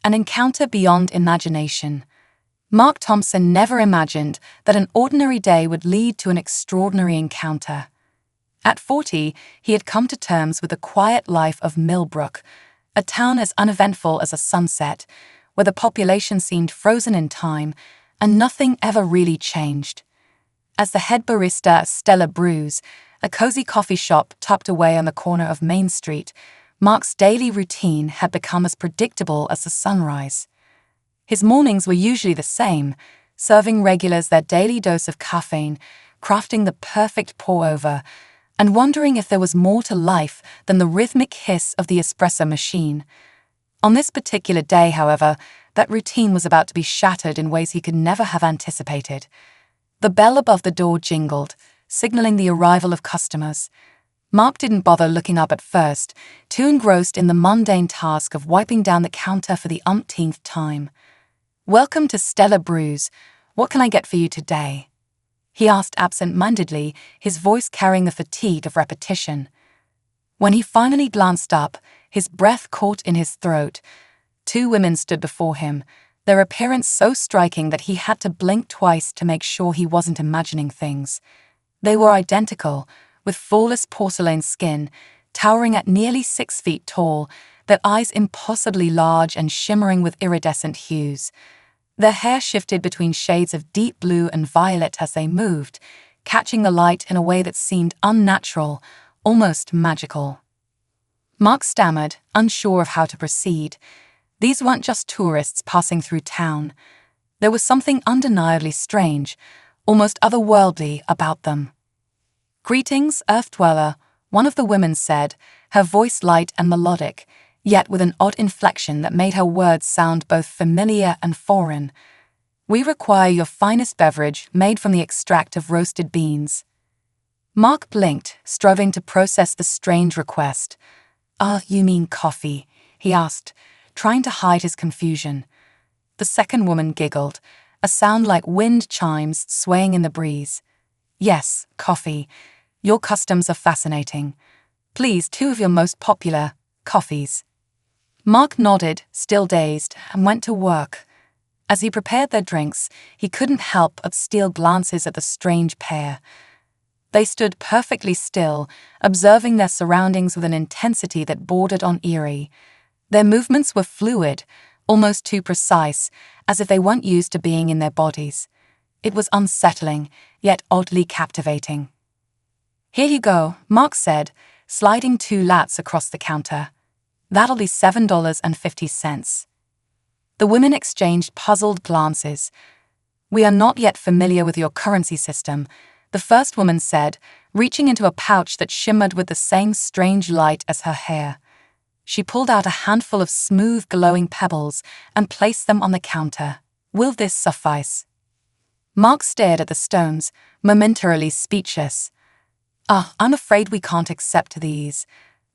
An encounter beyond imagination. Mark Thompson never imagined that an ordinary day would lead to an extraordinary encounter. At 40, he had come to terms with the quiet life of Millbrook, a town as uneventful as a sunset, where the population seemed frozen in time and nothing ever really changed. As the head barista at Stella Brews, a cozy coffee shop tucked away on the corner of Main Street, Mark's daily routine had become as predictable as the sunrise. His mornings were usually the same, serving regulars their daily dose of caffeine, crafting the perfect pour-over, and wondering if there was more to life than the rhythmic hiss of the espresso machine. On this particular day, however, that routine was about to be shattered in ways he could never have anticipated. The bell above the door jingled, signaling the arrival of customers. Mark didn't bother looking up at first, too engrossed in the mundane task of wiping down the counter for the umpteenth time. "Welcome to Stella Brews. What can I get for you today?" he asked absent-mindedly, his voice carrying the fatigue of repetition. When he finally glanced up, his breath caught in his throat. Two women stood before him, their appearance so striking that he had to blink twice to make sure he wasn't imagining things. They were identical, with flawless porcelain skin, towering at nearly 6 feet tall, their eyes impossibly large and shimmering with iridescent hues. Their hair shifted between shades of deep blue and violet as they moved, catching the light in a way that seemed unnatural, almost magical. Mark stammered, unsure of how to proceed. These weren't just tourists passing through town. There was something undeniably strange, almost otherworldly about them. "Greetings, Earth Dweller," one of the women said, her voice light and melodic, yet with an odd inflection that made her words sound both familiar and foreign. "We require your finest beverage made from the extract of roasted beans." Mark blinked, striving to process the strange request. "Ah, you mean coffee?" he asked, trying to hide his confusion. The second woman giggled, a sound like wind chimes swaying in the breeze. "Yes, coffee. Your customs are fascinating. Please, 2 of your most popular coffees." Mark nodded, still dazed, and went to work. As he prepared their drinks, he couldn't help but steal glances at the strange pair. They stood perfectly still, observing their surroundings with an intensity that bordered on eerie. Their movements were fluid, almost too precise, as if they weren't used to being in their bodies. It was unsettling, yet oddly captivating. "Here you go," Mark said, sliding 2 lattes across the counter. "That'll be $7.50. The women exchanged puzzled glances. "We are not yet familiar with your currency system," the first woman said, reaching into a pouch that shimmered with the same strange light as her hair. She pulled out a handful of smooth, glowing pebbles and placed them on the counter. "Will this suffice?" Mark stared at the stones, momentarily speechless. I'm afraid we can't accept these.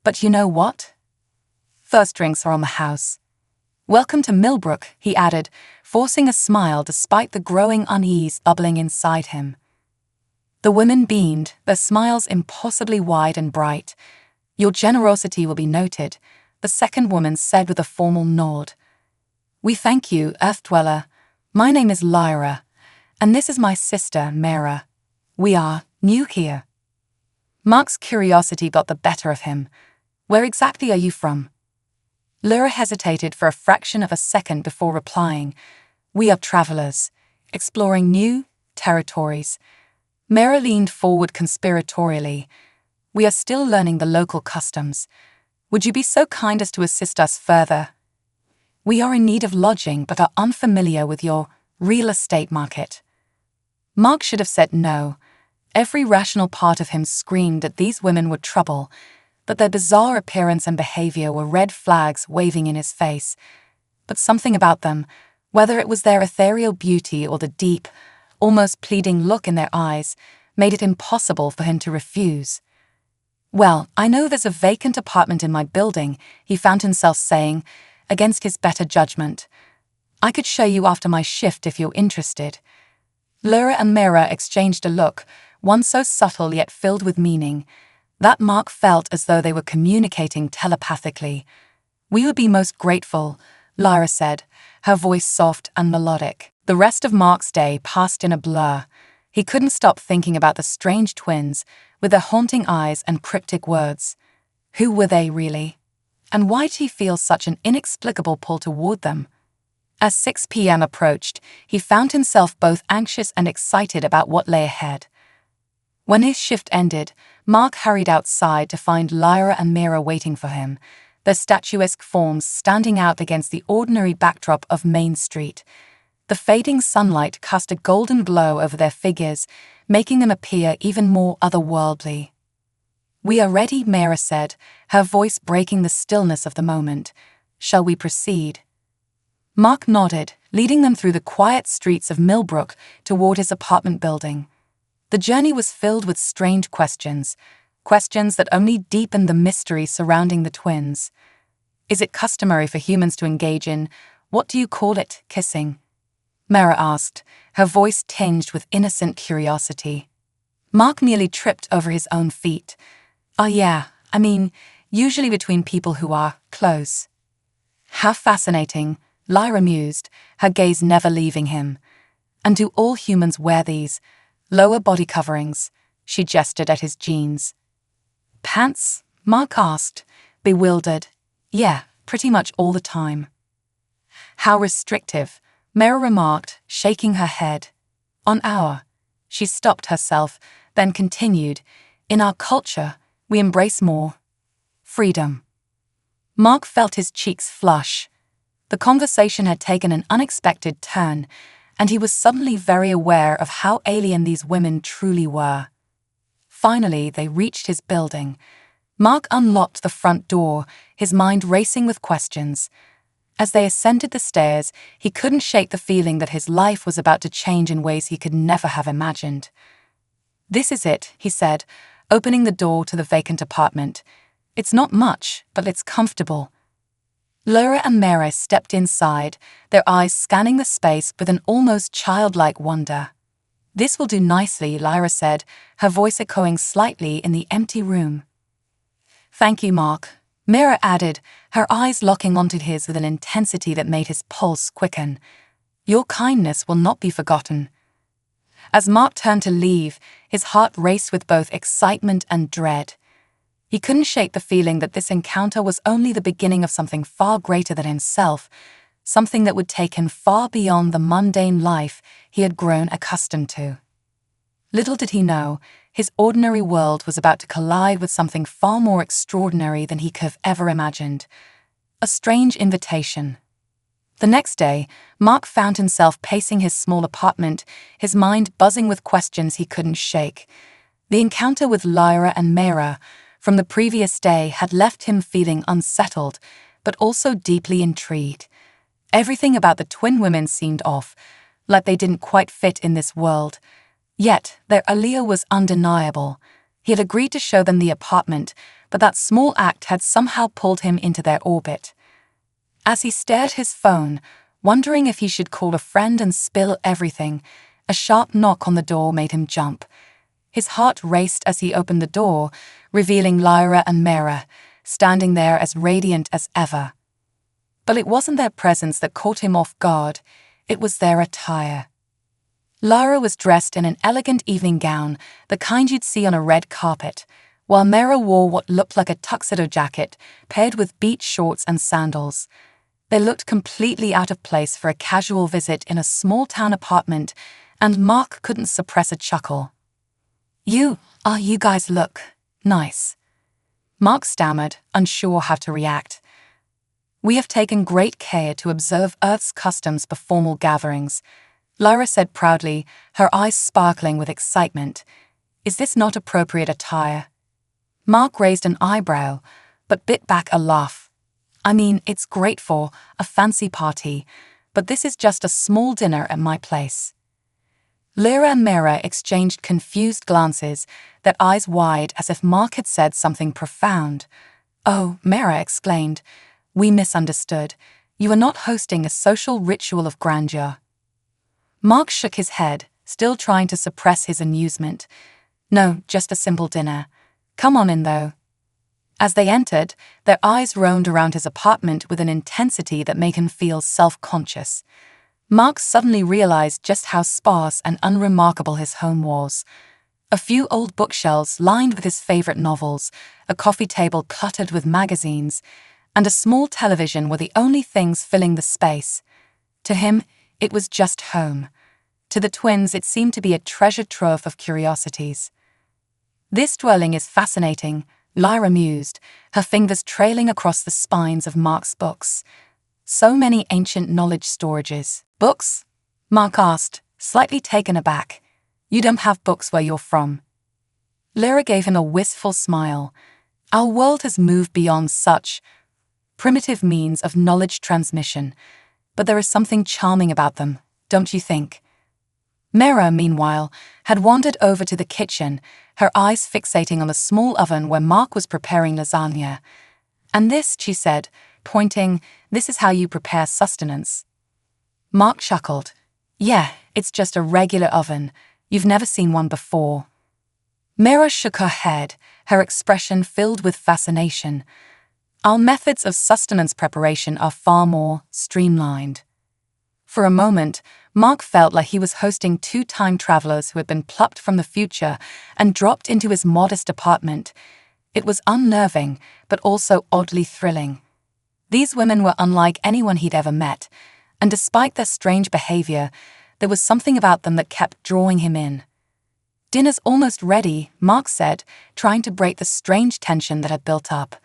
But you know what? First drinks are on the house." "Welcome to Millbrook," he added, forcing a smile despite the growing unease bubbling inside him. The women beamed, their smiles impossibly wide and bright. "Your generosity will be noted," the second woman said with a formal nod. "We thank you, Earth Dweller. My name is Lyra, and this is my sister, Mara. We are new here." Mark's curiosity got the better of him. "Where exactly are you from?" Lyra hesitated for a fraction of a second before replying. "We are travelers, exploring new territories." Mara leaned forward conspiratorially. "We are still learning the local customs. Would you be so kind as to assist us further? We are in need of lodging but are unfamiliar with your real estate market." Mark should have said no. Every rational part of him screamed that these women were trouble, that their bizarre appearance and behavior were red flags waving in his face. But something about them, whether it was their ethereal beauty or the deep, almost pleading look in their eyes, made it impossible for him to refuse. "Well, I know there's a vacant apartment in my building," he found himself saying, against his better judgment. "I could show you after my shift if you're interested." Lyra and Mira exchanged a look, one so subtle yet filled with meaning, that Mark felt as though they were communicating telepathically. "We would be most grateful," Lyra said, her voice soft and melodic. The rest of Mark's day passed in a blur. He couldn't stop thinking about the strange twins with their haunting eyes and cryptic words. Who were they really? And why did he feel such an inexplicable pull toward them? As 6 p.m. approached, he found himself both anxious and excited about what lay ahead. When his shift ended, Mark hurried outside to find Lyra and Mira waiting for him, their statuesque forms standing out against the ordinary backdrop of Main Street. The fading sunlight cast a golden glow over their figures, making them appear even more otherworldly. "We are ready," Mira said, her voice breaking the stillness of the moment. "Shall we proceed?" Mark nodded, leading them through the quiet streets of Millbrook toward his apartment building. The journey was filled with strange questions that only deepened the mystery surrounding the twins. "Is it customary for humans to engage in, what do you call it, kissing?" Mira asked, her voice tinged with innocent curiosity. Mark nearly tripped over his own feet. "Oh yeah, usually between people who are close." "How fascinating," Lyra mused, her gaze never leaving him. "And do all humans wear these lower body coverings?" She gestured at his jeans. "Pants?" Mark asked, bewildered. "Yeah, pretty much all the time." "How restrictive," Mira remarked, shaking her head. "On our..." She stopped herself, then continued, "In our culture, we embrace more freedom." Mark felt his cheeks flush. The conversation had taken an unexpected turn, and he was suddenly very aware of how alien these women truly were. Finally, they reached his building. Mark unlocked the front door, his mind racing with questions. As they ascended the stairs, he couldn't shake the feeling that his life was about to change in ways he could never have imagined. "This is it," he said, opening the door to the vacant apartment. "It's not much, but it's comfortable." Lyra and Mira stepped inside, their eyes scanning the space with an almost childlike wonder. "This will do nicely," Lyra said, her voice echoing slightly in the empty room. "Thank you, Mark," Mira added, her eyes locking onto his with an intensity that made his pulse quicken. "Your kindness will not be forgotten." As Mark turned to leave, his heart raced with both excitement and dread. He couldn't shake the feeling that this encounter was only the beginning of something far greater than himself, something that would take him far beyond the mundane life he had grown accustomed to. Little did he know, his ordinary world was about to collide with something far more extraordinary than he could have ever imagined. A strange invitation. The next day, Mark found himself pacing his small apartment, his mind buzzing with questions he couldn't shake. The encounter with Lyra and Mira from the previous day had left him feeling unsettled, but also deeply intrigued. Everything about the twin women seemed off, like they didn't quite fit in this world. Yet, their allure was undeniable. He had agreed to show them the apartment, but that small act had somehow pulled him into their orbit. As he stared at his phone, wondering if he should call a friend and spill everything, a sharp knock on the door made him jump. His heart raced as he opened the door, revealing Lyra and Mira, standing there as radiant as ever. But it wasn't their presence that caught him off guard, it was their attire. Lyra was dressed in an elegant evening gown, the kind you'd see on a red carpet, while Mira wore what looked like a tuxedo jacket paired with beach shorts and sandals. They looked completely out of place for a casual visit in a small-town apartment, and Mark couldn't suppress a chuckle. You guys look nice," Mark stammered, unsure how to react. "We have taken great care to observe Earth's customs for formal gatherings," Lyra said proudly, her eyes sparkling with excitement. "Is this not appropriate attire?" Mark raised an eyebrow, but bit back a laugh. It's great for a fancy party, but this is just a small dinner at my place." Lyra and Mira exchanged confused glances, their eyes wide as if Mark had said something profound. "Oh," Mira exclaimed, "we misunderstood. You are not hosting a social ritual of grandeur." Mark shook his head, still trying to suppress his amusement. "No, just a simple dinner. Come on in, though." As they entered, their eyes roamed around his apartment with an intensity that made him feel self-conscious. Mark suddenly realized just how sparse and unremarkable his home was. A few old bookshelves lined with his favorite novels, a coffee table cluttered with magazines, and a small television were the only things filling the space. To him, it was just home. To the twins, it seemed to be a treasure trove of curiosities. "This dwelling is fascinating," Lyra mused, her fingers trailing across the spines of Mark's books. "So many ancient knowledge storages." "Books?" Mark asked, slightly taken aback. "You don't have books where you're from." Lyra gave him a wistful smile. "Our world has moved beyond such primitive means of knowledge transmission, but there is something charming about them, don't you think?" Mira, meanwhile, had wandered over to the kitchen, her eyes fixating on the small oven where Mark was preparing lasagna. "And this," she said, pointing, "this is how you prepare sustenance." Mark chuckled. "Yeah, it's just a regular oven. You've never seen one before." Mira shook her head, her expression filled with fascination. "Our methods of sustenance preparation are far more streamlined." For a moment, Mark felt like he was hosting two time travelers who had been plucked from the future and dropped into his modest apartment. It was unnerving, but also oddly thrilling. These women were unlike anyone he'd ever met, and despite their strange behavior, there was something about them that kept drawing him in. "Dinner's almost ready," Mark said, trying to break the strange tension that had built up.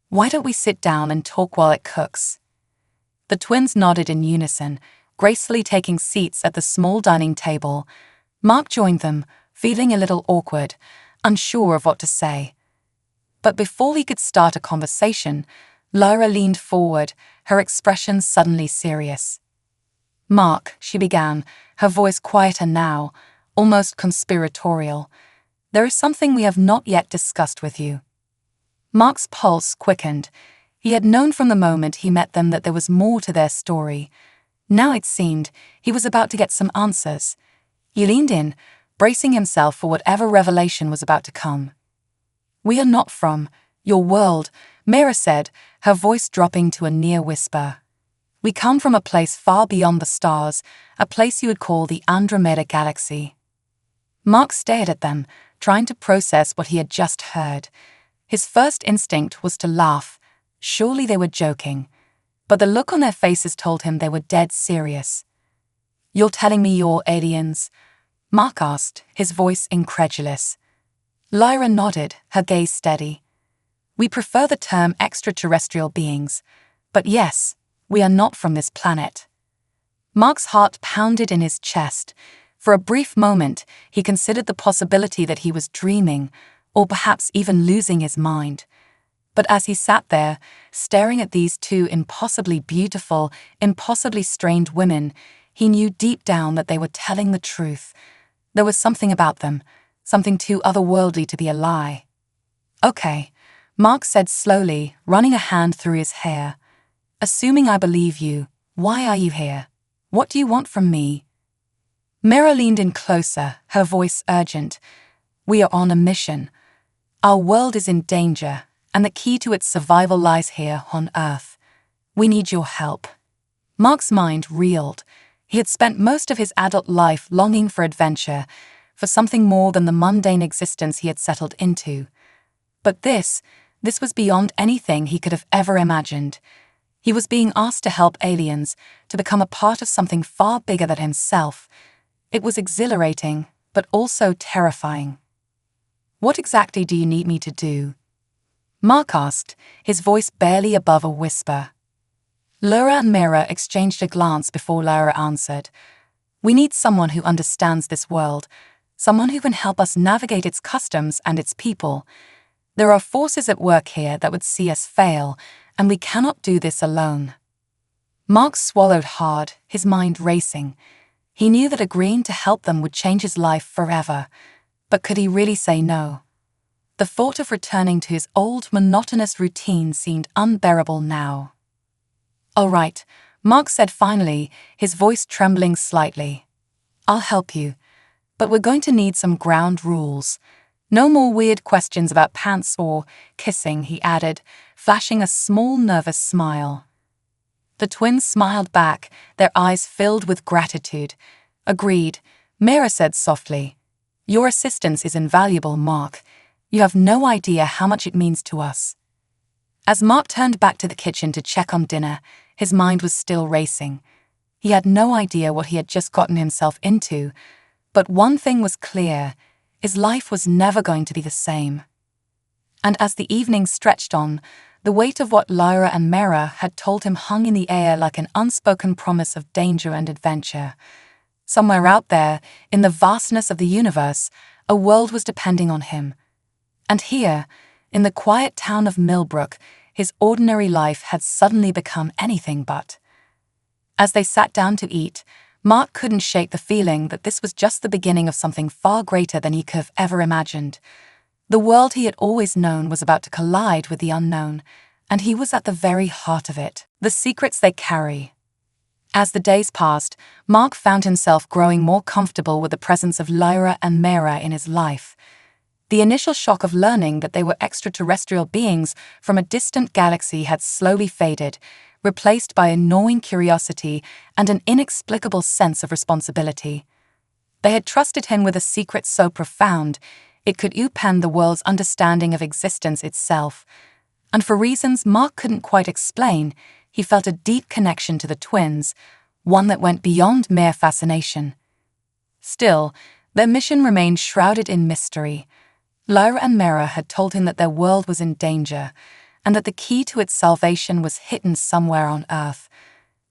"Why don't we sit down and talk while it cooks?" The twins nodded in unison, gracefully taking seats at the small dining table. Mark joined them, feeling a little awkward, unsure of what to say. But before he could start a conversation, Lyra leaned forward, her expression suddenly serious. "Mark," she began, her voice quieter now, almost conspiratorial, "there is something we have not yet discussed with you." Mark's pulse quickened. He had known from the moment he met them that there was more to their story. Now it seemed he was about to get some answers. He leaned in, bracing himself for whatever revelation was about to come. "We are not from your world," Mira said, her voice dropping to a near whisper. "We come from a place far beyond the stars, a place you would call the Andromeda Galaxy." Mark stared at them, trying to process what he had just heard. His first instinct was to laugh. Surely they were joking. But the look on their faces told him they were dead serious. "You're telling me you're aliens?" Mark asked, his voice incredulous. Lyra nodded, her gaze steady. "We prefer the term extraterrestrial beings, but yes, we are not from this planet." Mark's heart pounded in his chest. For a brief moment, he considered the possibility that he was dreaming, or perhaps even losing his mind. But as he sat there, staring at these two impossibly beautiful, impossibly strained women, he knew deep down that they were telling the truth. There was something about them, something too otherworldly to be a lie. "Okay," Mark said slowly, running a hand through his hair. "Assuming I believe you, why are you here? What do you want from me?" Mira leaned in closer, her voice urgent. "We are on a mission. Our world is in danger, and the key to its survival lies here on Earth. We need your help." Mark's mind reeled. He had spent most of his adult life longing for adventure, for something more than the mundane existence he had settled into. But this was beyond anything he could have ever imagined. He was being asked to help aliens, to become a part of something far bigger than himself. It was exhilarating, but also terrifying. "What exactly do you need me to do?" Mark asked, his voice barely above a whisper. Lyra and Mira exchanged a glance before Lyra answered. "We need someone who understands this world, someone who can help us navigate its customs and its people. There are forces at work here that would see us fail, and we cannot do this alone." Mark swallowed hard, his mind racing. He knew that agreeing to help them would change his life forever, but could he really say no? The thought of returning to his old, monotonous routine seemed unbearable now. "All right," Mark said finally, his voice trembling slightly. "I'll help you, but we're going to need some ground rules. No more weird questions about pants or kissing, he added, flashing a small nervous smile. The twins smiled back, their eyes filled with gratitude. Agreed, Mira said softly. Your assistance is invaluable, Mark. You have no idea how much it means to us. As Mark turned back to the kitchen to check on dinner, his mind was still racing. He had no idea what he had just gotten himself into, but one thing was clear: his life was never going to be the same. And as the evening stretched on, the weight of what Lyra and Mira had told him hung in the air like an unspoken promise of danger and adventure. Somewhere out there, in the vastness of the universe, a world was depending on him. And here, in the quiet town of Millbrook, his ordinary life had suddenly become anything but. As they sat down to eat, Mark couldn't shake the feeling that this was just the beginning of something far greater than he could have ever imagined. The world he had always known was about to collide with the unknown, and he was at the very heart of it. The secrets they carry. As the days passed, Mark found himself growing more comfortable with the presence of Lyra and Mira in his life. The initial shock of learning that they were extraterrestrial beings from a distant galaxy had slowly faded, replaced by a gnawing curiosity and an inexplicable sense of responsibility. They had trusted him with a secret so profound, it could upend the world's understanding of existence itself. And for reasons Mark couldn't quite explain, he felt a deep connection to the twins, one that went beyond mere fascination. Still, their mission remained shrouded in mystery. Lyra and Mira had told him that their world was in danger, and that the key to its salvation was hidden somewhere on Earth.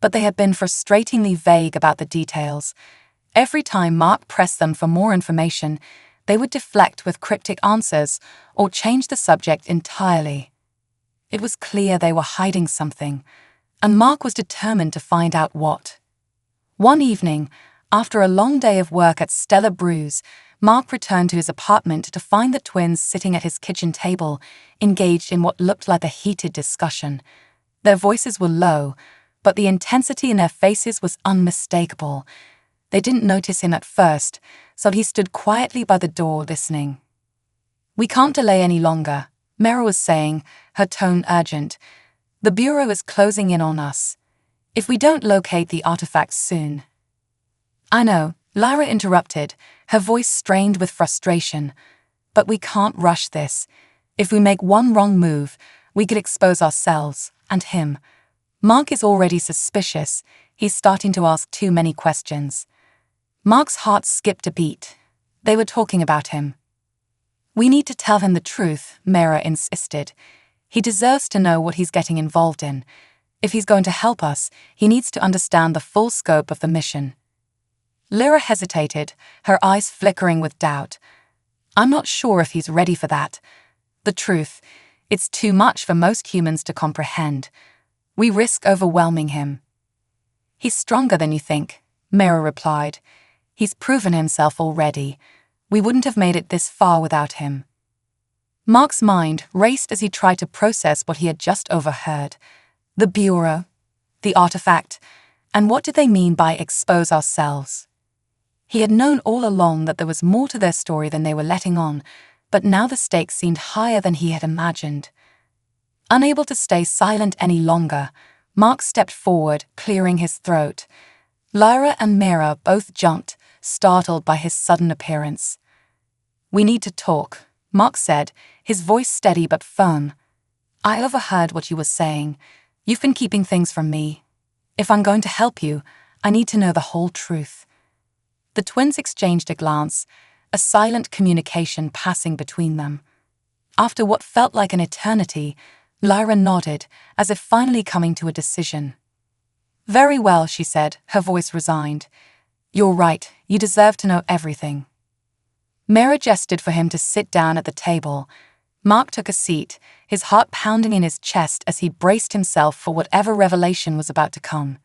But they had been frustratingly vague about the details. Every time Mark pressed them for more information, they would deflect with cryptic answers or change the subject entirely. It was clear they were hiding something, and Mark was determined to find out what. One evening, after a long day of work at Stella Brews, Mark returned to his apartment to find the twins sitting at his kitchen table, engaged in what looked like a heated discussion. Their voices were low, but the intensity in their faces was unmistakable. They didn't notice him at first, so he stood quietly by the door listening. We can't delay any longer, Mira was saying, her tone urgent. The Bureau is closing in on us. If we don't locate the artifacts soon. I know, Lyra interrupted, her voice strained with frustration. But we can't rush this. If we make one wrong move, we could expose ourselves, and him. Mark is already suspicious. He's starting to ask too many questions. Mark's heart skipped a beat. They were talking about him. We need to tell him the truth, Mira insisted. He deserves to know what he's getting involved in. If he's going to help us, he needs to understand the full scope of the mission. Lyra hesitated, her eyes flickering with doubt. I'm not sure if he's ready for that. The truth, it's too much for most humans to comprehend. We risk overwhelming him. He's stronger than you think, Mira replied. He's proven himself already. We wouldn't have made it this far without him. Mark's mind raced as he tried to process what he had just overheard. The Bureau, the artifact, and what did they mean by expose ourselves? He had known all along that there was more to their story than they were letting on, but now the stakes seemed higher than he had imagined. Unable to stay silent any longer, Mark stepped forward, clearing his throat. Lyra and Mira both jumped, startled by his sudden appearance. We need to talk, Mark said, his voice steady but firm. I overheard what you were saying. You've been keeping things from me. If I'm going to help you, I need to know the whole truth. The twins exchanged a glance, a silent communication passing between them. After what felt like an eternity, Lyra nodded, as if finally coming to a decision. Very well, she said, her voice resigned. You're right, you deserve to know everything. Mira gestured for him to sit down at the table. Mark took a seat, his heart pounding in his chest as he braced himself for whatever revelation was about to come.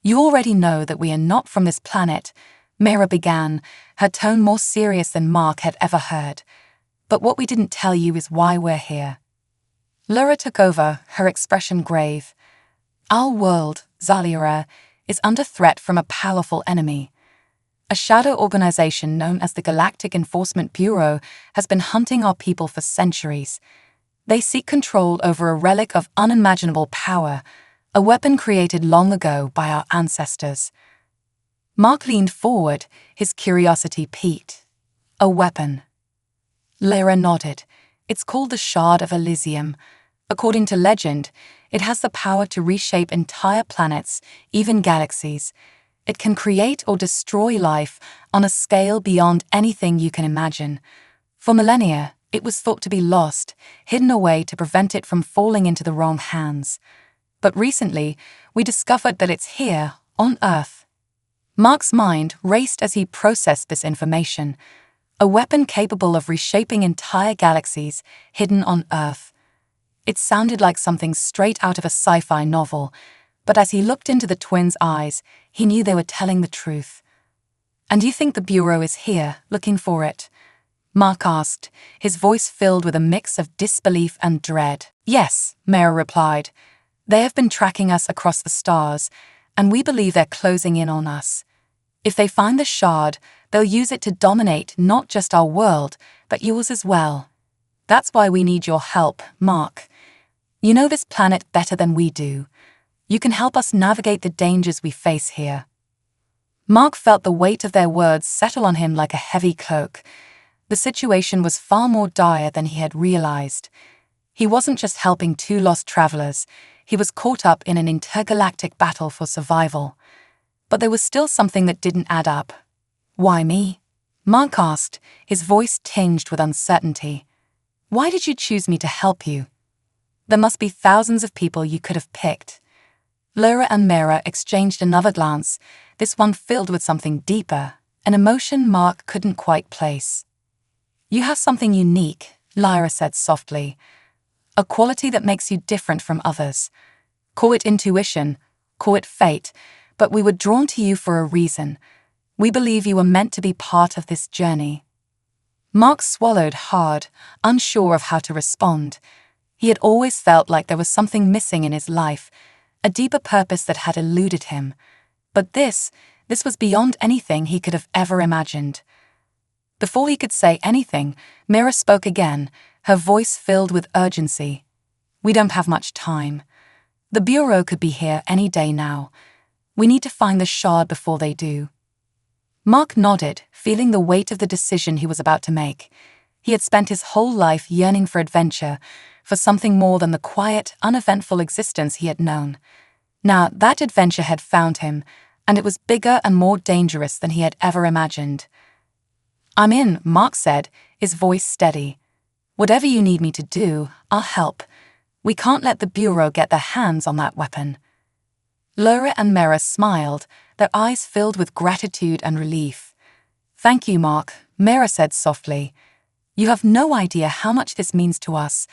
You already know that we are not from this planet, Mira began, her tone more serious than Mark had ever heard. But what we didn't tell you is why we're here. Lyra took over, her expression grave. Our world, Zalira, is under threat from a powerful enemy. A shadow organization known as the Galactic Enforcement Bureau has been hunting our people for centuries. They seek control over a relic of unimaginable power, a weapon created long ago by our ancestors. Mark leaned forward, his curiosity piqued. A weapon. Lyra nodded. It's called the Shard of Elysium. According to legend, it has the power to reshape entire planets, even galaxies. It can create or destroy life on a scale beyond anything you can imagine. For millennia, it was thought to be lost, hidden away to prevent it from falling into the wrong hands. But recently, we discovered that it's here, on Earth. Mark's mind raced as he processed this information. A weapon capable of reshaping entire galaxies, hidden on Earth. It sounded like something straight out of a sci-fi novel, but as he looked into the twins' eyes, he knew they were telling the truth. "And you think the Bureau is here, looking for it?" Mark asked, his voice filled with a mix of disbelief and dread. "Yes," Mara replied. "They have been tracking us across the stars, and we believe they're closing in on us. If they find the shard, they'll use it to dominate not just our world, but yours as well. That's why we need your help, Mark. You know this planet better than we do. You can help us navigate the dangers we face here." Mark felt the weight of their words settle on him like a heavy cloak. The situation was far more dire than he had realized. He wasn't just helping two lost travelers, he was caught up in an intergalactic battle for survival. But there was still something that didn't add up. "Why me?" Mark asked, his voice tinged with uncertainty. "Why did you choose me to help you? There must be thousands of people you could have picked." Lyra and Mara exchanged another glance, this one filled with something deeper, an emotion Mark couldn't quite place. "You have something unique," Lyra said softly. "A quality that makes you different from others. Call it intuition, call it fate, but we were drawn to you for a reason. We believe you were meant to be part of this journey." Mark swallowed hard, unsure of how to respond. He had always felt like there was something missing in his life, a deeper purpose that had eluded him. But this was beyond anything he could have ever imagined. Before he could say anything, Mira spoke again, her voice filled with urgency. "We don't have much time. The Bureau could be here any day now. We need to find the shard before they do." Mark nodded, feeling the weight of the decision he was about to make. He had spent his whole life yearning for adventure, for something more than the quiet, uneventful existence he had known. Now that adventure had found him, and it was bigger and more dangerous than he had ever imagined. "I'm in," Mark said, his voice steady. "Whatever you need me to do, I'll help. We can't let the Bureau get their hands on that weapon." Lyra and Mara smiled, their eyes filled with gratitude and relief. "Thank you, Mark," Mara said softly. "You have no idea how much this means to us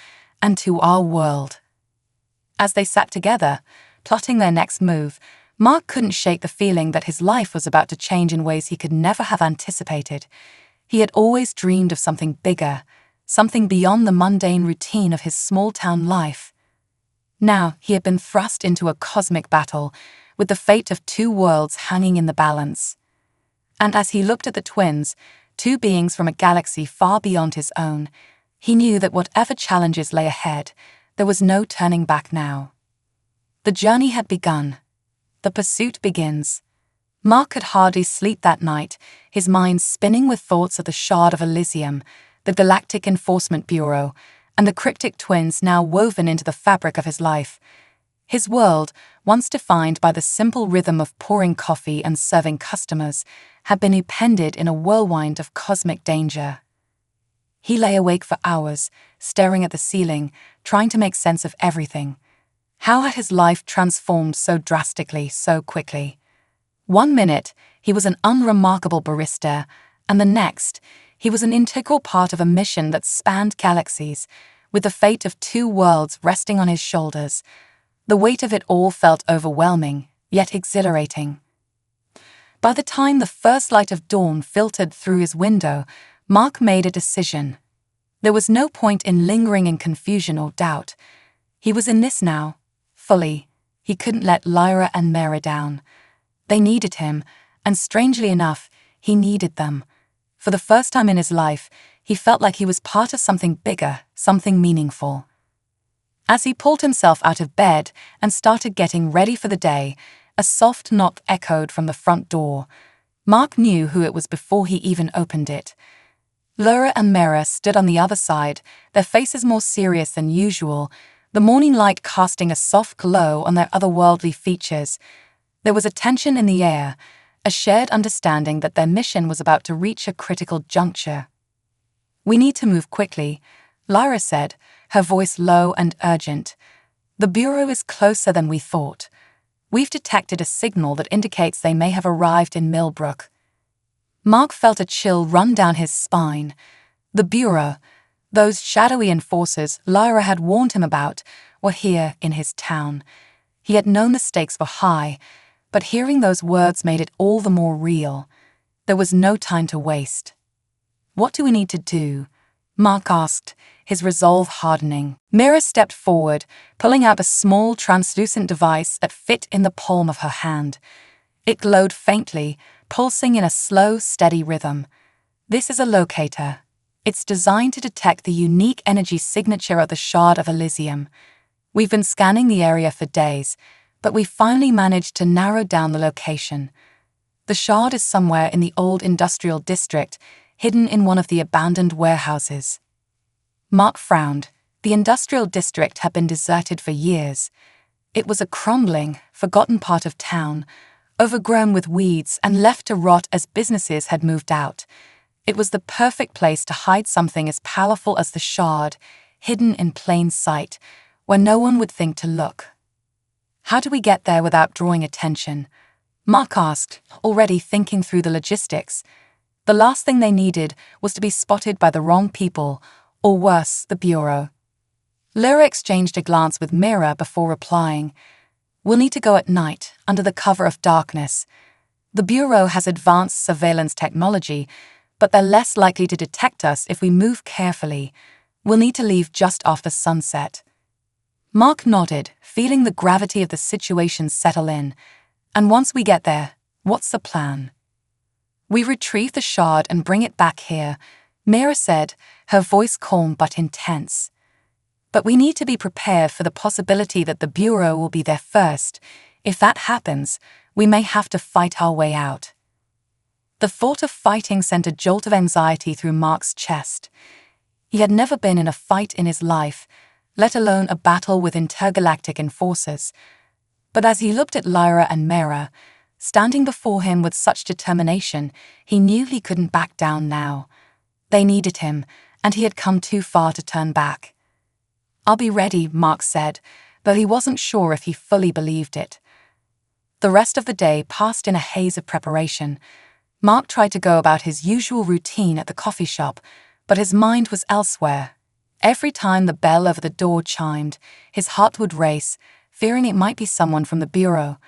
and to our world." As they sat together, plotting their next move, Mark couldn't shake the feeling that his life was about to change in ways he could never have anticipated. He had always dreamed of something bigger, something beyond the mundane routine of his small-town life. Now he had been thrust into a cosmic battle, with the fate of two worlds hanging in the balance. And as he looked at the twins, two beings from a galaxy far beyond his own, he knew that whatever challenges lay ahead, there was no turning back now. The journey had begun. The pursuit begins. Mark could hardly sleep that night, his mind spinning with thoughts of the Shard of Elysium, the Galactic Enforcement Bureau, and the cryptic twins now woven into the fabric of his life. His world, once defined by the simple rhythm of pouring coffee and serving customers, had been upended in a whirlwind of cosmic danger. He lay awake for hours, staring at the ceiling, trying to make sense of everything. How had his life transformed so drastically, so quickly? One minute, he was an unremarkable barista, and the next, he was an integral part of a mission that spanned galaxies, with the fate of two worlds resting on his shoulders. The weight of it all felt overwhelming, yet exhilarating. By the time the first light of dawn filtered through his window, Mark made a decision. There was no point in lingering in confusion or doubt. He was in this now, fully. He couldn't let Lyra and Mara down. They needed him, and strangely enough, He needed them. For the first time in his life, he felt like he was part of something bigger, something meaningful. As he pulled himself out of bed and started getting ready for the day, a soft knock echoed from the front door. Mark knew who it was before he even opened it. Laura and Mira stood on the other side, their faces more serious than usual, the morning light casting a soft glow on their otherworldly features. There was a tension in the air, a shared understanding that their mission was about to reach a critical juncture. "We need to move quickly," Lyra said, her voice low and urgent. "The Bureau is closer than we thought. We've detected a signal that indicates they may have arrived in Millbrook." Mark felt a chill run down his spine. The Bureau, those shadowy enforcers Lyra had warned him about, were here in his town. He had known the stakes were high, but hearing those words made it all the more real. There was no time to waste. "What do we need to do?" Mark asked, his resolve hardening. Mira stepped forward, pulling out a small, translucent device that fit in the palm of her hand. It glowed faintly, pulsing in a slow, steady rhythm. "This is a locator. It's designed to detect the unique energy signature of the Shard of Elysium. We've been scanning the area for days, but we finally managed to narrow down the location. The Shard is somewhere in the old industrial district, hidden in one of the abandoned warehouses." Mark frowned. The industrial district had been deserted for years. It was a crumbling, forgotten part of town, overgrown with weeds and left to rot as businesses had moved out. It was the perfect place to hide something as powerful as the Shard, hidden in plain sight, where no one would think to look. "How do we get there without drawing attention?" Mark asked, already thinking through the logistics. The last thing they needed was to be spotted by the wrong people, or worse, the Bureau. Lyra exchanged a glance with Mira before replying. "We'll need to go at night, under the cover of darkness. The Bureau has advanced surveillance technology, but they're less likely to detect us if we move carefully. We'll need to leave just after sunset." Mark nodded, feeling the gravity of the situation settle in. "And once we get there, what's the plan?" "We retrieve the Shard and bring it back here," Mira said, her voice calm but intense. "But we need to be prepared for the possibility that the Bureau will be there first. If that happens, we may have to fight our way out." The thought of fighting sent a jolt of anxiety through Mark's chest. He had never been in a fight in his life, let alone a battle with intergalactic enforcers. But as he looked at Lyra and Mira, standing before him with such determination, he knew he couldn't back down now. They needed him, and he had come too far to turn back. "I'll be ready," Mark said, though he wasn't sure if he fully believed it. The rest of the day passed in a haze of preparation. Mark tried to go about his usual routine at the coffee shop, but his mind was elsewhere. Every time the bell over the door chimed, his heart would race, fearing it might be someone from the Bureau.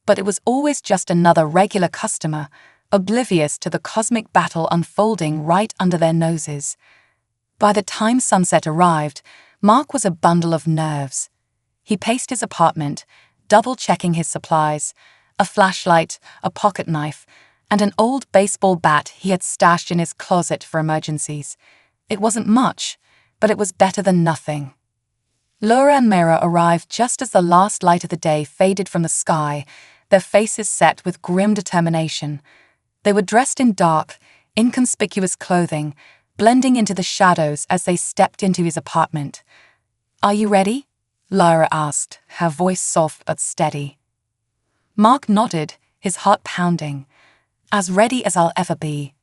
But it was always just another regular customer, oblivious to the cosmic battle unfolding right under their noses. By the time sunset arrived, Mark was a bundle of nerves. He paced his apartment, double-checking his supplies, a flashlight, a pocket knife, and an old baseball bat he had stashed in his closet for emergencies. It wasn't much, but it was better than nothing. Laura and Mira arrived just as the last light of the day faded from the sky, their faces set with grim determination. They were dressed in dark, inconspicuous clothing, blending into the shadows as they stepped into his apartment. "Are you ready?" Lyra asked, her voice soft but steady. Mark nodded, his heart pounding. "As ready as I'll ever be."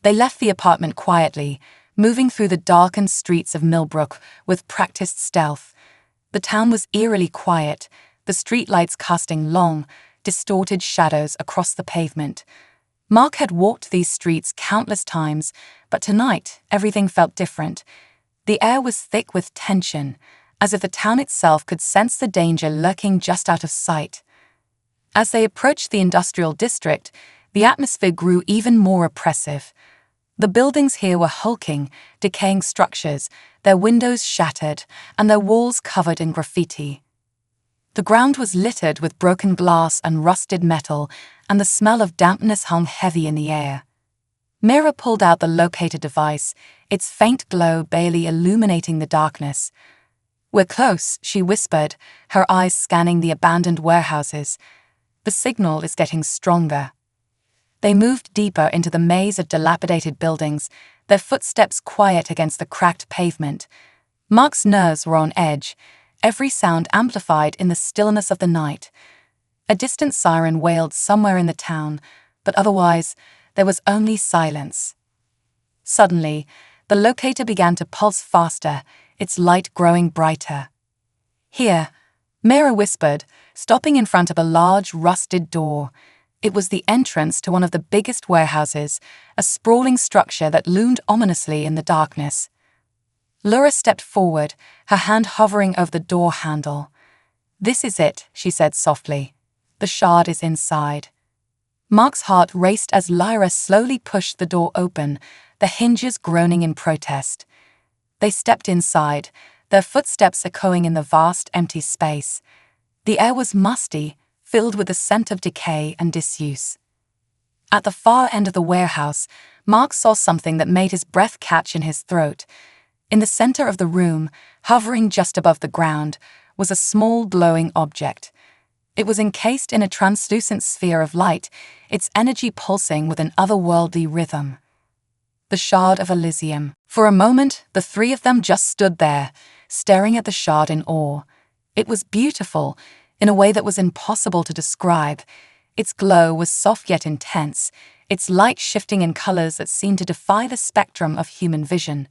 They left the apartment quietly, moving through the darkened streets of Millbrook with practiced stealth. The town was eerily quiet, the streetlights casting long, distorted shadows across the pavement. Mark had walked these streets countless times, but tonight everything felt different. The air was thick with tension, as if the town itself could sense the danger lurking just out of sight. As they approached the industrial district, the atmosphere grew even more oppressive. The buildings here were hulking, decaying structures, their windows shattered, and their walls covered in graffiti. The ground was littered with broken glass and rusted metal, and the smell of dampness hung heavy in the air. Mira pulled out the locator device, its faint glow barely illuminating the darkness. "We're close," she whispered, her eyes scanning the abandoned warehouses. "The signal is getting stronger." They moved deeper into the maze of dilapidated buildings, their footsteps quiet against the cracked pavement. Mark's nerves were on edge, every sound amplified in the stillness of the night. A distant siren wailed somewhere in the town, but otherwise, there was only silence. Suddenly, the locator began to pulse faster, its light growing brighter. "Here," Mira whispered, stopping in front of a large, rusted door. It was the entrance to one of the biggest warehouses, a sprawling structure that loomed ominously in the darkness. Laura stepped forward, her hand hovering over the door handle. "This is it," she said softly. "The shard is inside." Mark's heart raced as Lyra slowly pushed the door open, the hinges groaning in protest. They stepped inside, their footsteps echoing in the vast empty space. The air was musty, filled with the scent of decay and disuse. At the far end of the warehouse, Mark saw something that made his breath catch in his throat. In the center of the room, hovering just above the ground, was a small glowing object. It was encased in a translucent sphere of light, its energy pulsing with an otherworldly rhythm. The Shard of Elysium. For a moment, the three of them just stood there, staring at the shard in awe. It was beautiful, in a way that was impossible to describe. Its glow was soft yet intense, its light shifting in colors that seemed to defy the spectrum of human vision.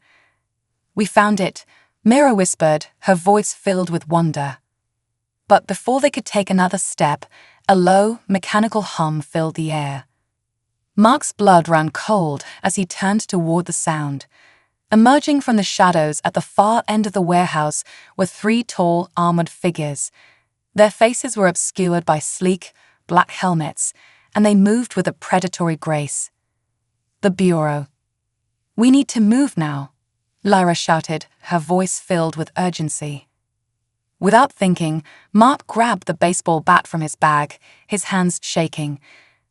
"We found it," Mira whispered, her voice filled with wonder. But before they could take another step, a low, mechanical hum filled the air. Mark's blood ran cold as he turned toward the sound. Emerging from the shadows at the far end of the warehouse were three tall, armored figures. Their faces were obscured by sleek, black helmets, and they moved with a predatory grace. "The Bureau." "We need to move now," Lyra shouted, her voice filled with urgency. Without thinking, Mark grabbed the baseball bat from his bag, his hands shaking.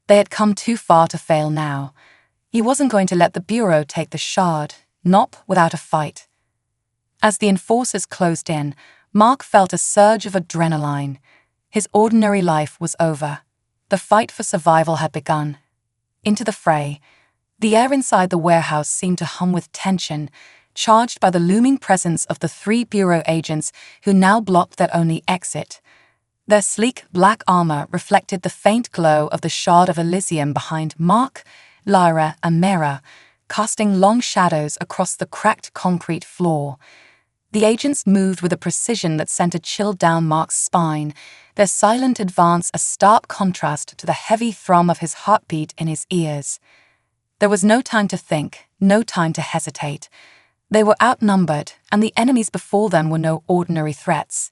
They had come too far to fail now. He wasn't going to let the Bureau take the shard, not without a fight. As the enforcers closed in, Mark felt a surge of adrenaline. His ordinary life was over. The fight for survival had begun. Into the fray, the air inside the warehouse seemed to hum with tension, charged by the looming presence of the three Bureau agents who now blocked their only exit. Their sleek black armor reflected the faint glow of the Shard of Elysium behind Mark, Lyra, and Mira, casting long shadows across the cracked concrete floor. The agents moved with a precision that sent a chill down Mark's spine, their silent advance a stark contrast to the heavy thrum of his heartbeat in his ears. There was no time to think, no time to hesitate. They were outnumbered, and the enemies before them were no ordinary threats.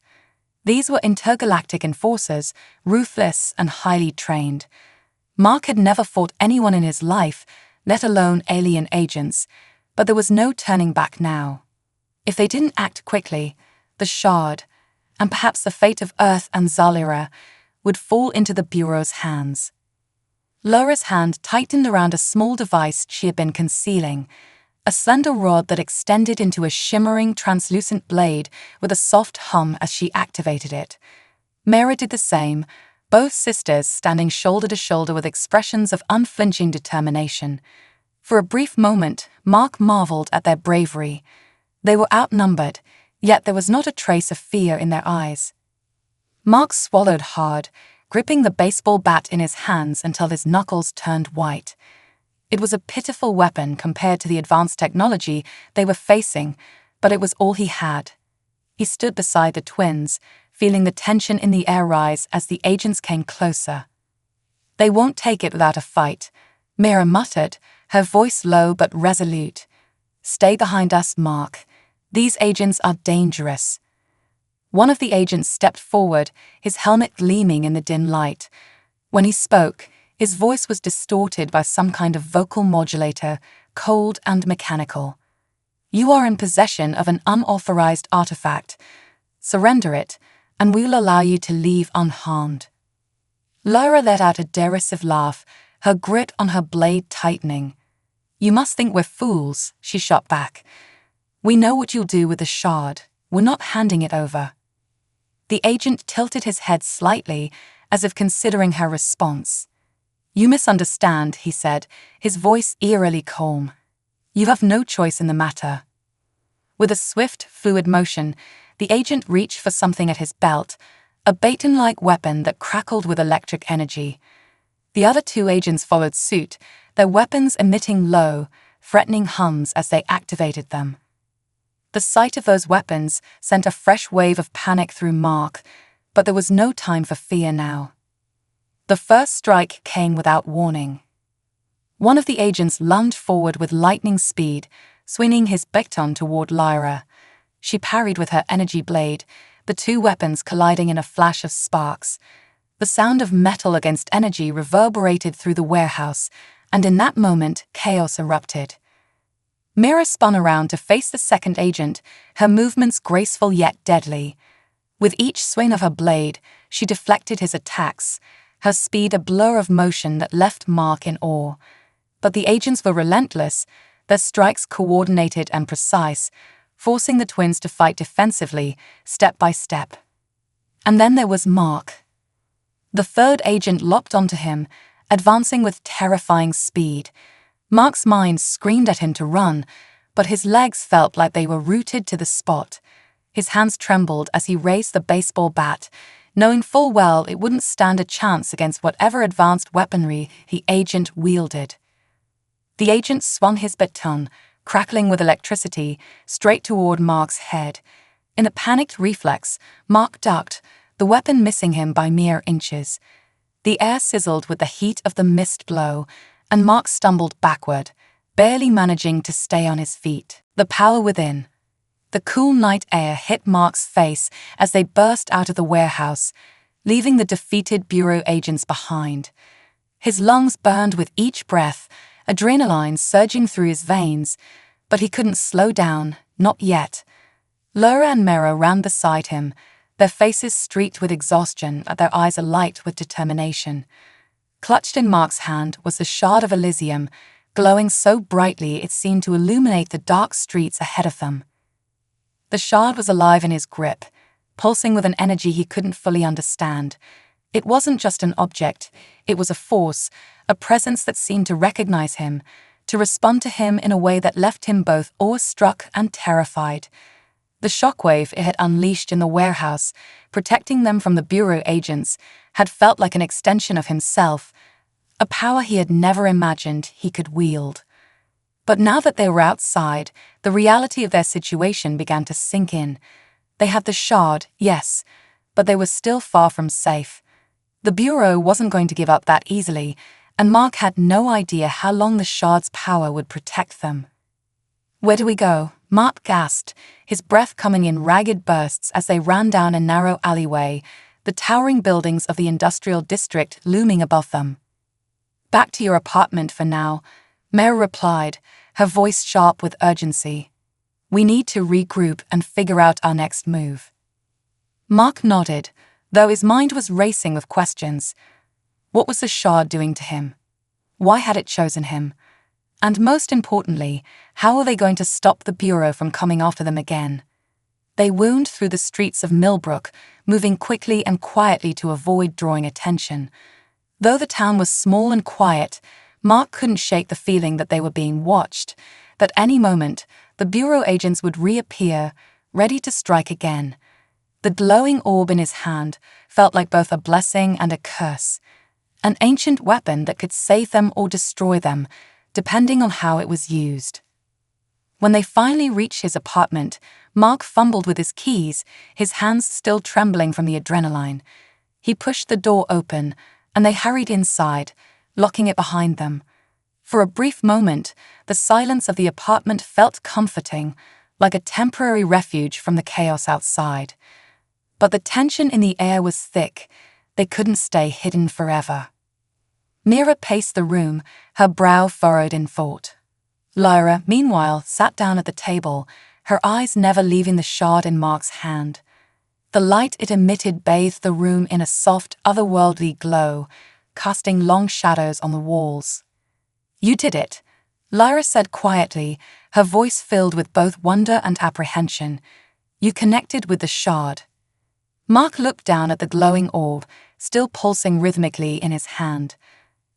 These were intergalactic enforcers, ruthless and highly trained. Mark had never fought anyone in his life, let alone alien agents, but there was no turning back now. If they didn't act quickly, the Shard, and perhaps the fate of Earth and Zalira, would fall into the Bureau's hands. Laura's hand tightened around a small device she had been concealing, a slender rod that extended into a shimmering, translucent blade with a soft hum as she activated it. Mira did the same, both sisters standing shoulder to shoulder with expressions of unflinching determination. For a brief moment, Mark marveled at their bravery. They were outnumbered, yet there was not a trace of fear in their eyes. Mark swallowed hard, gripping the baseball bat in his hands until his knuckles turned white. It was a pitiful weapon compared to the advanced technology they were facing, but it was all he had. He stood beside the twins, feeling the tension in the air rise as the agents came closer. "They won't take it without a fight," Mira muttered, her voice low but resolute. "Stay behind us, Mark. These agents are dangerous." One of the agents stepped forward, his helmet gleaming in the dim light. When he spoke, his voice was distorted by some kind of vocal modulator, cold and mechanical. "You are in possession of an unauthorized artifact. Surrender it, and we'll allow you to leave unharmed." Lyra let out a derisive laugh, her grit on her blade tightening. "You must think we're fools," she shot back. "We know what you'll do with the shard. We're not handing it over." The agent tilted his head slightly, as if considering her response. "You misunderstand," he said, his voice eerily calm. "You have no choice in the matter." With a swift, fluid motion, the agent reached for something at his belt, a baton-like weapon that crackled with electric energy. The other two agents followed suit, their weapons emitting low, threatening hums as they activated them. The sight of those weapons sent a fresh wave of panic through Mark, but there was no time for fear now. The first strike came without warning. One of the agents lunged forward with lightning speed, swinging his baton toward Lyra. She parried with her energy blade, the two weapons colliding in a flash of sparks. The sound of metal against energy reverberated through the warehouse, and in that moment, chaos erupted. Mira spun around to face the second agent, her movements graceful yet deadly. With each swing of her blade, she deflected his attacks, her speed a blur of motion that left Mark in awe. But the agents were relentless, their strikes coordinated and precise, forcing the twins to fight defensively, step by step. And then there was Mark. The third agent locked onto him, advancing with terrifying speed. Mark's mind screamed at him to run, but his legs felt like they were rooted to the spot. His hands trembled as he raised the baseball bat, knowing full well it wouldn't stand a chance against whatever advanced weaponry the agent wielded. The agent swung his baton, crackling with electricity, straight toward Mark's head. In a panicked reflex, Mark ducked, the weapon missing him by mere inches. The air sizzled with the heat of the mist blow, and Mark stumbled backward, barely managing to stay on his feet. The power within. The cool night air hit Mark's face as they burst out of the warehouse, leaving the defeated bureau agents behind. His lungs burned with each breath, adrenaline surging through his veins, but he couldn't slow down, not yet. Lyra and Mira ran beside him, their faces streaked with exhaustion, their eyes alight with determination. Clutched in Mark's hand was the shard of Elysium, glowing so brightly it seemed to illuminate the dark streets ahead of them. The shard was alive in his grip, pulsing with an energy he couldn't fully understand. It wasn't just an object, it was a force, a presence that seemed to recognize him, to respond to him in a way that left him both awestruck and terrified. The shockwave it had unleashed in the warehouse, protecting them from the bureau agents, had felt like an extension of himself, a power he had never imagined he could wield. But now that they were outside, the reality of their situation began to sink in. They had the shard, yes, but they were still far from safe. The bureau wasn't going to give up that easily, and Mark had no idea how long the shard's power would protect them. "Where do we go?" Mark gasped, his breath coming in ragged bursts as they ran down a narrow alleyway, the towering buildings of the industrial district looming above them. "Back to your apartment for now," Mira replied, her voice sharp with urgency. "We need to regroup and figure out our next move." Mark nodded, though his mind was racing with questions. What was the shard doing to him? Why had it chosen him? And most importantly, how were they going to stop the bureau from coming after them again? They wound through the streets of Millbrook, moving quickly and quietly to avoid drawing attention. Though the town was small and quiet, Mark couldn't shake the feeling that they were being watched, that any moment, the bureau agents would reappear, ready to strike again. The glowing orb in his hand felt like both a blessing and a curse, an ancient weapon that could save them or destroy them, depending on how it was used. When they finally reached his apartment, Mark fumbled with his keys, his hands still trembling from the adrenaline. He pushed the door open, and they hurried inside, locking it behind them. For a brief moment, the silence of the apartment felt comforting, like a temporary refuge from the chaos outside. But the tension in the air was thick. They couldn't stay hidden forever. Mira paced the room, her brow furrowed in thought. Lyra, meanwhile, sat down at the table, her eyes never leaving the shard in Mark's hand. The light it emitted bathed the room in a soft, otherworldly glow, casting long shadows on the walls. "You did it," Lyra said quietly, her voice filled with both wonder and apprehension. "You connected with the shard." Mark looked down at the glowing orb, still pulsing rhythmically in his hand.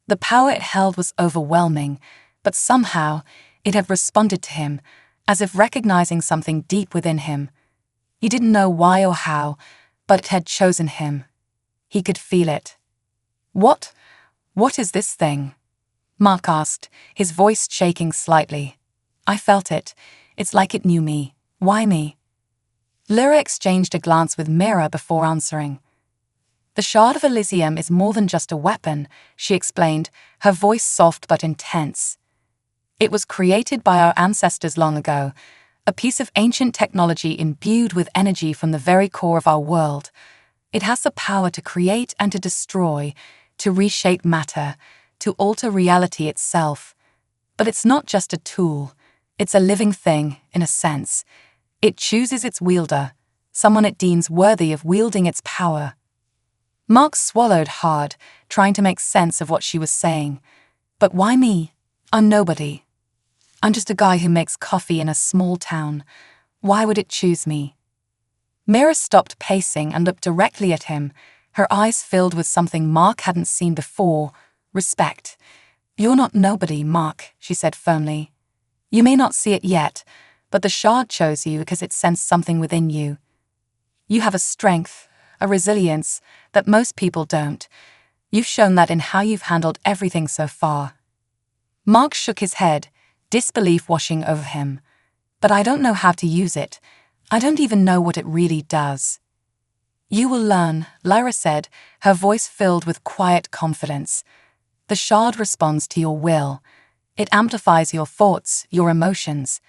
The power it held was overwhelming, but somehow it had responded to him, as if recognizing something deep within him. He didn't know why or how, but it had chosen him. He could feel it. What is this thing?" Mark asked, his voice shaking slightly. "I felt it. It's like it knew me. Why me?" Lyra exchanged a glance with Mira before answering. "The Shard of Elysium is more than just a weapon," she explained, her voice soft but intense. "It was created by our ancestors long ago, a piece of ancient technology imbued with energy from the very core of our world. It has the power to create and to destroy, to reshape matter, to alter reality itself. But it's not just a tool, it's a living thing, in a sense. It chooses its wielder, someone it deems worthy of wielding its power." Mark swallowed hard, trying to make sense of what she was saying. "But why me? I'm nobody. I'm just a guy who makes coffee in a small town. Why would it choose me?" Mira stopped pacing and looked directly at him, her eyes filled with something Mark hadn't seen before: respect. "You're not nobody, Mark," she said firmly. "You may not see it yet, but the shard chose you because it sensed something within you. You have a strength, a resilience, that most people don't. You've shown that in how you've handled everything so far." Mark shook his head, disbelief washing over him. "But I don't know how to use it. I don't even know what it really does." "You will learn," Lyra said, her voice filled with quiet confidence. "The shard responds to your will. It amplifies your thoughts, your emotions.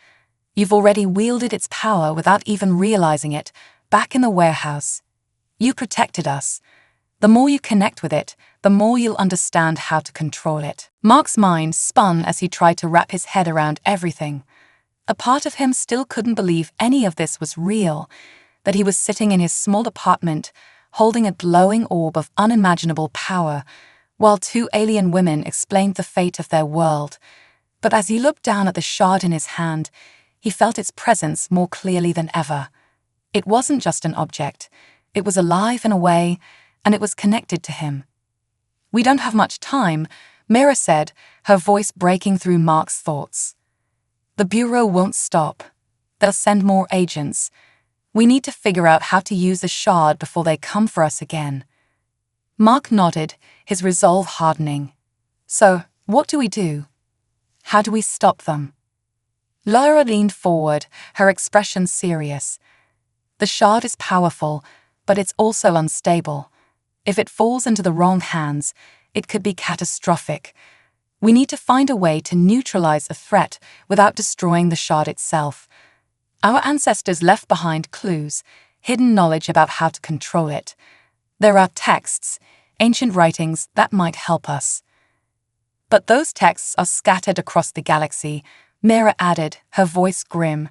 You've already wielded its power without even realizing it, back in the warehouse. You protected us. The more you connect with it, the more you'll understand how to control it." Mark's mind spun as he tried to wrap his head around everything. A part of him still couldn't believe any of this was real, that he was sitting in his small apartment, holding a glowing orb of unimaginable power, while two alien women explained the fate of their world. But as he looked down at the shard in his hand, he felt its presence more clearly than ever. It wasn't just an object. It was alive in a way, and it was connected to him. "We don't have much time," Mira said, her voice breaking through Mark's thoughts. "The Bureau won't stop. They'll send more agents. We need to figure out how to use the shard before they come for us again." Mark nodded, his resolve hardening. "So, what do we do? How do we stop them?" Lyra leaned forward, her expression serious. "The shard is powerful, but it's also unstable. If it falls into the wrong hands, it could be catastrophic. We need to find a way to neutralize the threat without destroying the shard itself. Our ancestors left behind clues, hidden knowledge about how to control it. There are texts, ancient writings that might help us. But those texts are scattered across the galaxy," Mira added, her voice grim.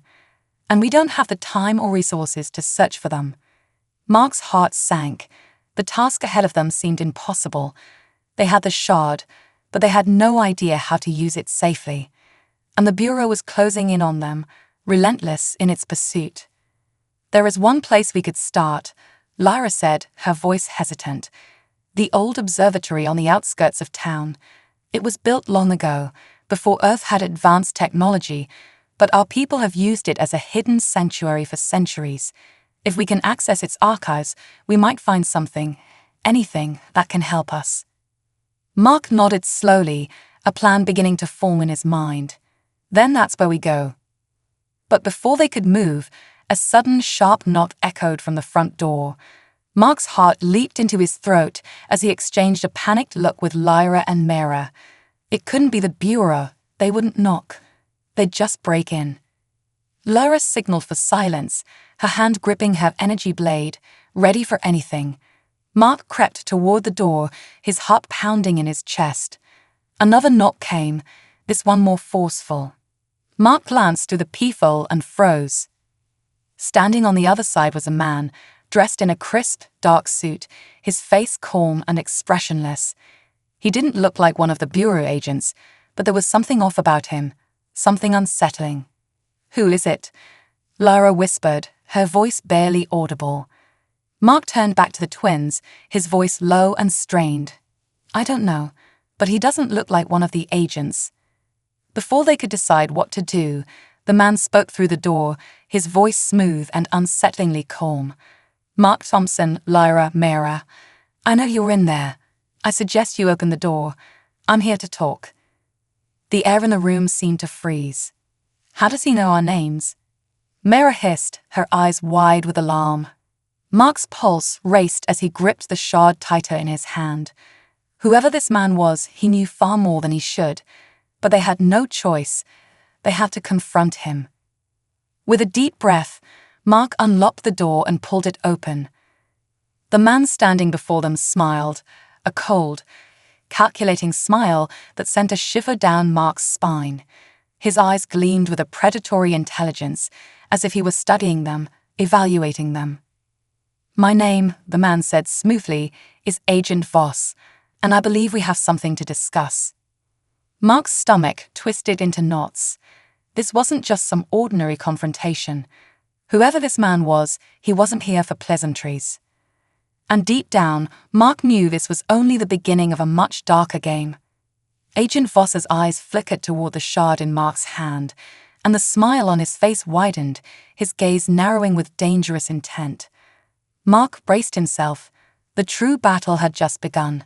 "And we don't have the time or resources to search for them." Mark's heart sank. The task ahead of them seemed impossible. They had the shard, but they had no idea how to use it safely. And the Bureau was closing in on them, relentless in its pursuit. "There is one place we could start," Lyra said, her voice hesitant. "The old observatory on the outskirts of town. It was built long ago, before Earth had advanced technology, but our people have used it as a hidden sanctuary for centuries. If we can access its archives, we might find something, anything, that can help us." Mark nodded slowly, a plan beginning to form in his mind. "Then that's where we go." But before they could move, a sudden sharp knock echoed from the front door. Mark's heart leaped into his throat as he exchanged a panicked look with Lyra and Mira. It couldn't be the Bureau. They wouldn't knock. They'd just break in. Lyra signaled for silence, her hand gripping her energy blade, ready for anything. Mark crept toward the door, his heart pounding in his chest. Another knock came, this one more forceful. Mark glanced through the peephole and froze. Standing on the other side was a man, dressed in a crisp, dark suit, his face calm and expressionless. He didn't look like one of the bureau agents, but there was something off about him, something unsettling. "Who is it?" Lara whispered, her voice barely audible. Mark turned back to the twins, his voice low and strained. "I don't know, but he doesn't look like one of the agents." Before they could decide what to do, the man spoke through the door, his voice smooth and unsettlingly calm. "Mark Thompson, Lyra, Mara. I know you're in there. I suggest you open the door. I'm here to talk." The air in the room seemed to freeze. "How does he know our names?" Mara hissed, her eyes wide with alarm. Mark's pulse raced as he gripped the shard tighter in his hand. Whoever this man was, he knew far more than he should, but they had no choice. They had to confront him. With a deep breath, Mark unlocked the door and pulled it open. The man standing before them smiled, a cold, calculating smile that sent a shiver down Mark's spine. His eyes gleamed with a predatory intelligence, as if he were studying them, evaluating them. "My name," the man said smoothly, "is Agent Voss, and I believe we have something to discuss." Mark's stomach twisted into knots. This wasn't just some ordinary confrontation. Whoever this man was, he wasn't here for pleasantries. And deep down, Mark knew this was only the beginning of a much darker game. Agent Voss's eyes flickered toward the shard in Mark's hand, and the smile on his face widened, his gaze narrowing with dangerous intent. Mark braced himself. The true battle had just begun.